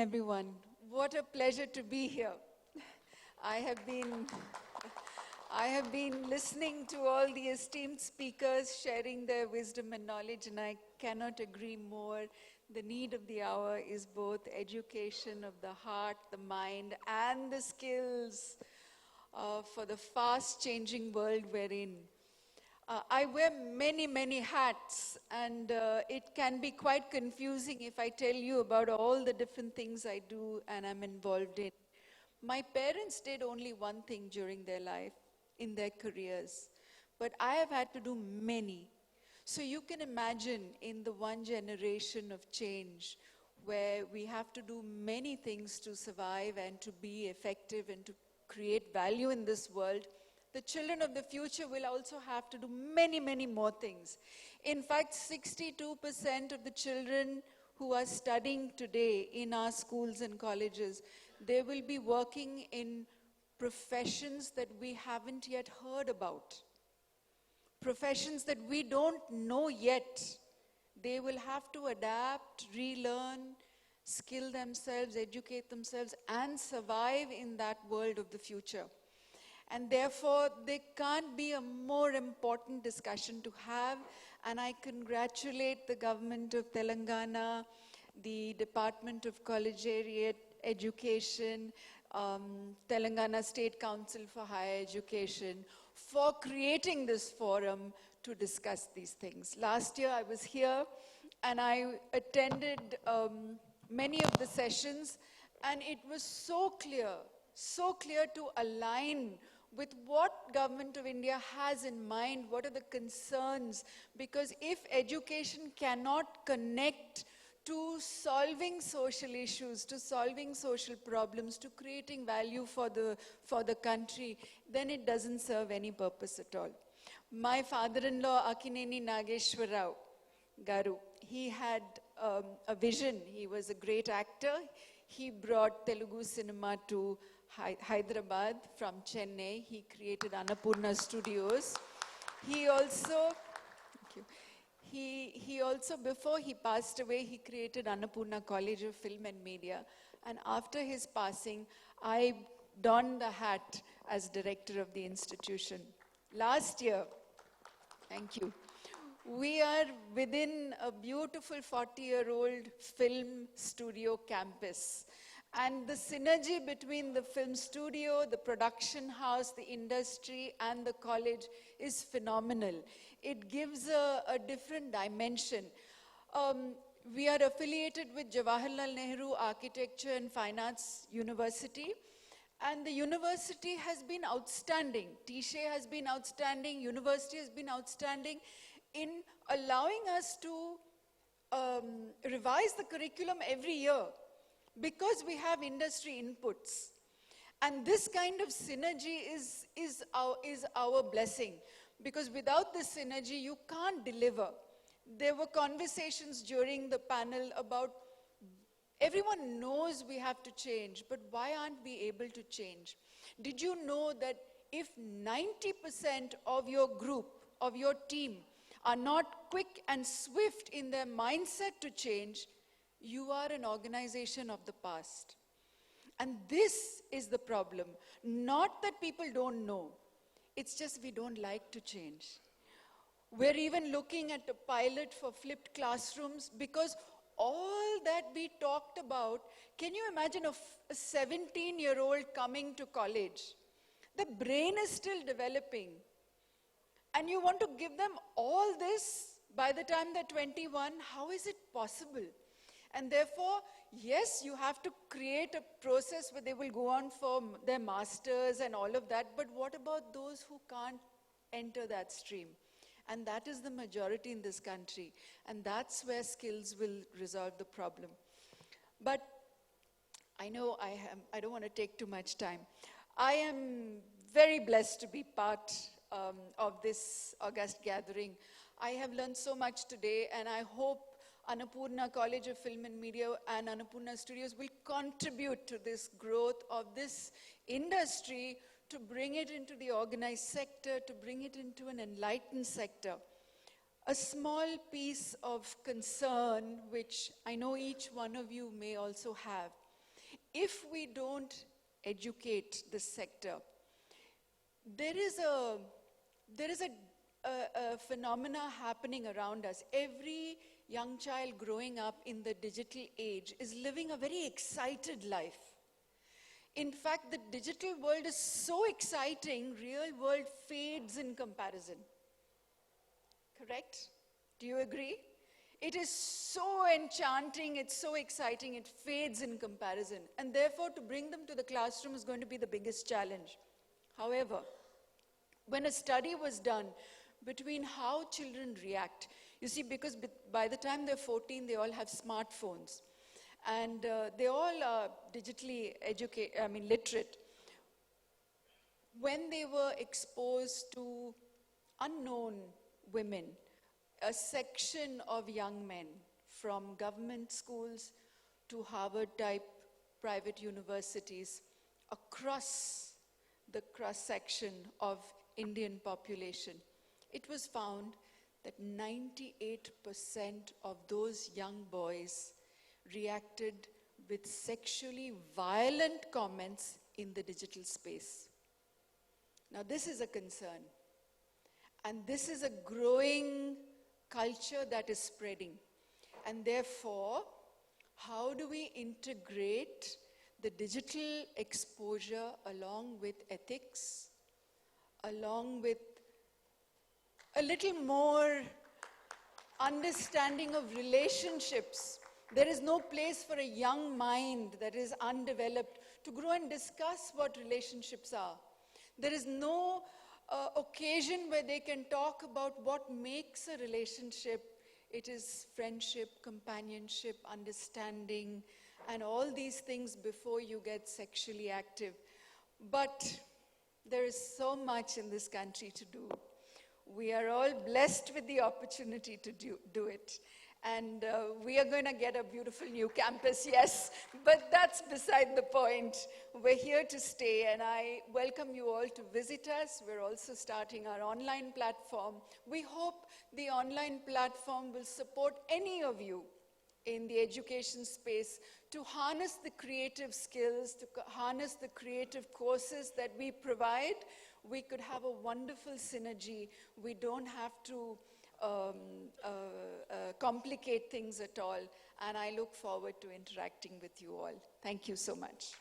everyone. What a pleasure to be here. I have been listening to all the esteemed speakers sharing their wisdom and knowledge, and I cannot agree more. The need of the hour is both education of the heart, the mind, and the skills for the fast-changing world we're in. I wear many, many hats, and it can be quite confusing if I tell you about all the different things I do and I'm involved in. My parents did only one thing during their life, in their careers, but I have had to do many. So you can imagine in the one generation of change where we have to do many things to survive and to be effective and to create value in this world, the children of the future will also have to do many, many more things. In fact, 62% of the children who are studying today in our schools and colleges, they will be working in professions that we haven't yet heard about. Professions that we don't know yet. They will have to adapt, relearn, skill themselves, educate themselves, and survive in that world of the future. And therefore, there can't be a more important discussion to have. And I congratulate the government of Telangana, the Department of Collegiate Education, Telangana State Council for Higher Education, for creating this forum to discuss these things. Last year, I was here, and I attended many of the sessions, and it was so clear to align with what Government of India has in mind, what are the concerns, because if education cannot connect to solving social issues, to solving social problems, to creating value for the country, then it doesn't serve any purpose at all. My father-in-law, Akkineni Nageshwar Rao Garu, he had a vision. He was a great actor. He brought Telugu cinema to Hyderabad from Chennai. He created Annapurna Studios. He also, he also, before he passed away, he created Annapurna College of Film and Media. And after his passing, I donned the hat as director of the institution. Last year, thank you, we are within a beautiful 40-year-old film studio campus. And the synergy between the film studio, the production house, the industry, and the college is phenomenal. It gives a different dimension. We are affiliated with Jawaharlal Nehru Architecture and Finance University. And the university has been outstanding. TSHE has been outstanding. University has been outstanding in allowing us to revise the curriculum every year, because we have industry inputs. And this kind of synergy is our blessing, because without this synergy, you can't deliver. There were conversations during the panel about everyone knows we have to change, but why aren't we able to change? Did you know that if 90% of your group, of your team, are not quick and swift in their mindset to change, you are an organization of the past. And this is the problem. Not that people don't know. It's just we don't like to change. We're even looking at a pilot for flipped classrooms, because all that we talked about, can you imagine a 17-year-old coming to college? The brain is still developing. And you want to give them all this by the time they're 21? How is it possible? And therefore, yes, you have to create a process where they will go on for their masters and all of that, but what about those who can't enter that stream? And that is the majority in this country. And that's where skills will resolve the problem. But I know I don't want to take too much time. I am very blessed to be part of this august gathering. I have learned so much today, and I hope Annapurna College of Film and Media and Annapurna Studios will contribute to this growth of this industry, to bring it into the organized sector, to bring it into an enlightened sector. A small piece of concern, which I know each one of you may also have. if we don't educate this sector, there is a phenomena happening around us. Every young child growing up in the digital age is living a very excited life. In fact, the digital world is so exciting, real world fades in comparison. Correct? Do you agree? It is so enchanting, it's so exciting, it fades in comparison. And therefore, to bring them to the classroom is going to be the biggest challenge. However, when a study was done between how children react, you see, because by the time they're 14, they all have smartphones. And they all are digitally literate. When they were exposed to unknown women, a section of young men from government schools to Harvard-type private universities across the cross-section of Indian population, it was found that 98% of those young boys reacted with sexually violent comments in the digital space. Now, this is a concern. And this is a growing culture that is spreading. And therefore, how do we integrate the digital exposure along with ethics, along with a little more understanding of relationships? There is no place for a young mind that is undeveloped to grow and discuss what relationships are. There is no occasion where they can talk about what makes a relationship. It is friendship, companionship, understanding, and all these things before you get sexually active. But there is so much in this country to do. We are all blessed with the opportunity to do it. And we are going to get a beautiful new campus, yes, but that's beside the point. We're here to stay, and I welcome you all to visit us. We're also starting our online platform. We hope the online platform will support any of you in the education space to harness the creative skills, to harness the creative courses that we provide. We could have a wonderful synergy. We don't have to complicate things at all, and I look forward to interacting with you all. Thank you so much.